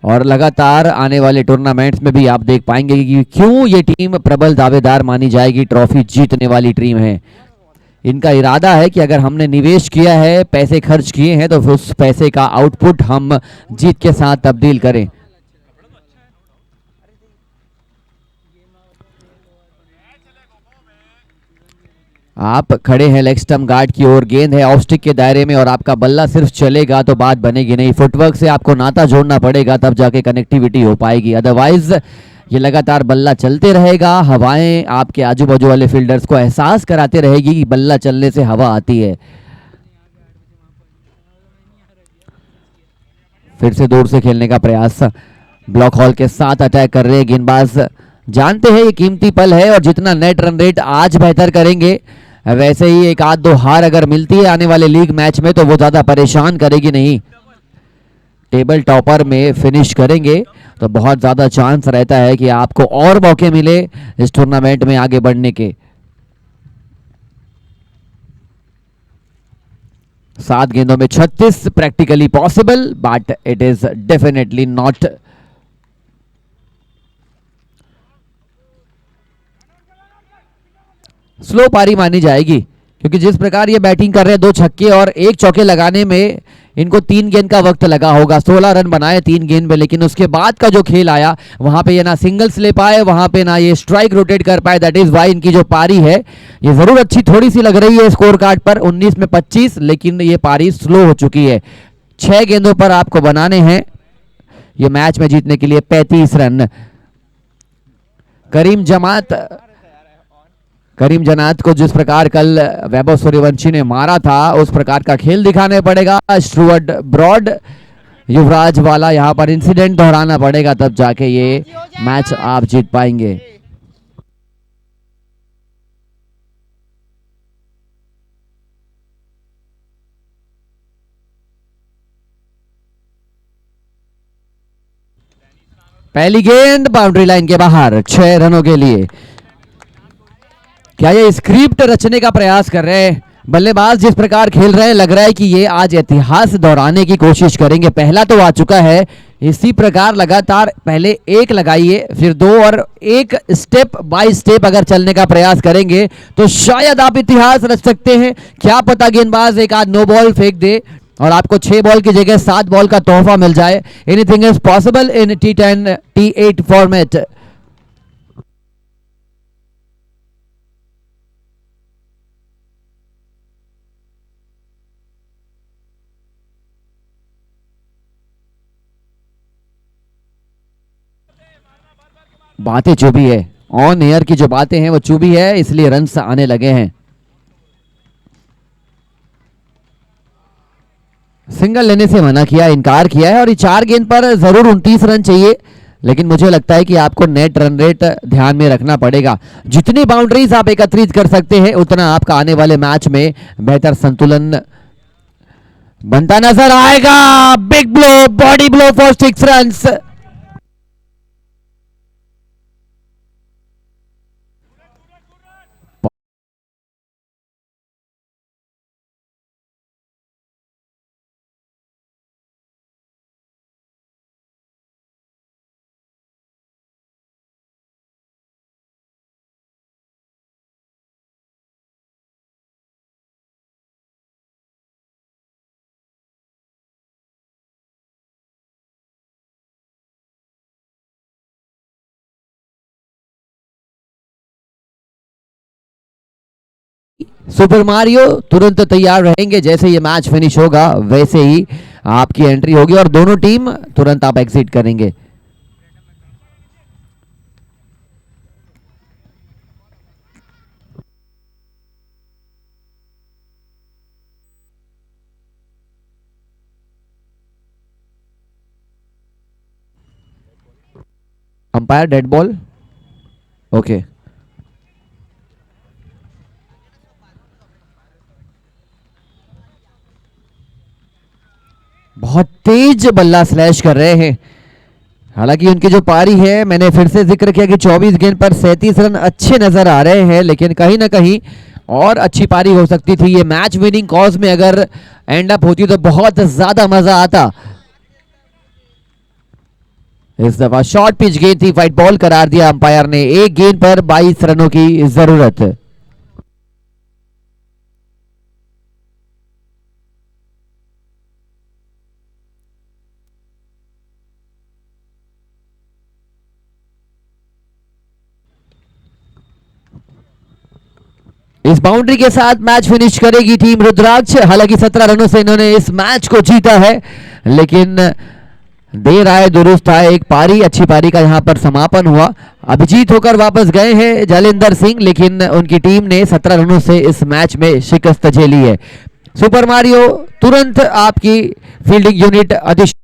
और लगातार आने वाले टूर्नामेंट्स में भी आप देख पाएंगे कि क्यों ये टीम प्रबल दावेदार मानी जाएगी, ट्रॉफी जीतने वाली टीम है। इनका इरादा है कि अगर हमने निवेश किया है, पैसे खर्च किए हैं, तो फिर उस पैसे का आउटपुट हम जीत के साथ तब्दील करें। आप खड़े हैं लेग स्टंप गार्ड की ओर, गेंद है ऑफ स्टिक के दायरे में और आपका बल्ला सिर्फ चलेगा तो बात बनेगी नहीं। फुटवर्क से आपको नाता जोड़ना पड़ेगा तब जाके कनेक्टिविटी हो पाएगी, अदरवाइज ये लगातार बल्ला चलते रहेगा। हवाएं आपके आजू बाजू वाले फील्डर्स को एहसास कराते रहेगी कि बल्ला चलने से हवा आती है। फिर से दूर से खेलने का प्रयास, ब्लॉक हॉल के साथ अटैक कर रहे गेंदबाज। जानते हैं ये कीमती पल है और जितना नेट रन रेट आज बेहतर करेंगे वैसे ही एक आध दो हार अगर मिलती है आने वाले लीग मैच में तो वो ज्यादा परेशान करेगी नहीं। टेबल टॉपर में फिनिश करेंगे तो बहुत ज्यादा चांस रहता है कि आपको और मौके मिले इस टूर्नामेंट में आगे बढ़ने के। 7 गेंदों में 36 practically possible but it is definitely not. Slow पारी मानी जाएगी क्योंकि जिस प्रकार ये बैटिंग कर रहे हैं, 2 छक्के और 1 चौके लगाने में इनको 3 गेंद का वक्त लगा होगा, 16 रन बनाए 3 गेंद में, लेकिन उसके बाद का जो खेल आया वहां पे ये ना सिंगल्स ले पाए, वहां पे ना ये स्ट्राइक रोटेट कर पाए। दैट इज वाई इनकी जो पारी है ये जरूर अच्छी थोड़ी सी लग रही है स्कोर कार्ड पर, 19 में 25, लेकिन ये पारी स्लो हो चुकी है। 6 गेंदों पर आपको बनाने हैं ये मैच में जीतने के लिए 35 रन। करीम जन्नात को जिस प्रकार कल वैभव सूर्यवंशी ने मारा था उस प्रकार का खेल दिखाने पड़ेगा। स्टुअर्ट ब्रॉड, युवराज वाला यहाँ पर इंसिडेंट दोहराना पड़ेगा, तब जाके ये मैच आप जीत पाएंगे। पहली गेंद बाउंड्री लाइन के बाहर, 6 रनों के लिए। क्या ये स्क्रिप्ट रचने का प्रयास कर रहे हैं? बल्लेबाज जिस प्रकार खेल रहे हैं लग रहा है कि ये आज इतिहास दोहराने की कोशिश करेंगे। पहला तो आ चुका है, इसी प्रकार लगातार पहले 1 लगाइए फिर 2 और एक स्टेप बाय स्टेप अगर चलने का प्रयास करेंगे तो शायद आप इतिहास रच सकते हैं। क्या पता गेंदबाज एक आध नो बॉल फेंक दे और आपको 6 बॉल की जगह 7 बॉल का तोहफा मिल जाए। Anything is possible in T10 T8 format. बातें चुभी है, ऑन एयर की जो बातें हैं वो चुभी है, इसलिए रन्स आने लगे हैं। सिंगल लेने से मना किया, इनकार किया है और ये 4 गेंद पर जरूर 29 रन चाहिए, लेकिन मुझे लगता है कि आपको नेट रन रेट ध्यान में रखना पड़ेगा। जितनी बाउंड्रीज आप एकत्रित कर सकते हैं उतना आपका आने वाले मैच में बेहतर संतुलन बनता नजर आएगा। Big blow, body blow for 6 runs. Super Mario तुरंत तैयार रहेंगे, जैसे ये मैच फिनिश होगा वैसे ही आपकी एंट्री होगी और दोनों टीम तुरंत आप एग्जिट करेंगे। Umpire dead ball, okay. बहुत तेज बल्ला स्लैश कर रहे हैं। हालांकि उनकी जो पारी है, मैंने फिर से जिक्र किया कि 24 गेंद पर 37 रन अच्छे नजर आ रहे हैं, लेकिन कहीं ना कहीं और अच्छी पारी हो सकती थी। ये मैच विनिंग कॉज में अगर एंड अप होती तो बहुत ज्यादा मजा आता। इस दफा शॉर्ट पिच गेंद थी, व्हाइट बॉल करार दिया अंपायर ने। 1 गेंद पर 22 रनों की जरूरत। इस बाउंड्री के साथ मैच फिनिश करेगी टीम रुद्राक्ष। हालांकि 17 रनों से इन्होंने इस मैच को जीता है, लेकिन देर आए दुरुस्त आए, एक पारी अच्छी पारी का यहां पर समापन हुआ। अभिजीत होकर वापस गए हैं जलिंदर सिंह, लेकिन उनकी टीम ने 17 रनों से इस मैच में शिकस्त झेली है। सुपर मारियो तुरंत आपकी फील्डिंग यूनिट अधिश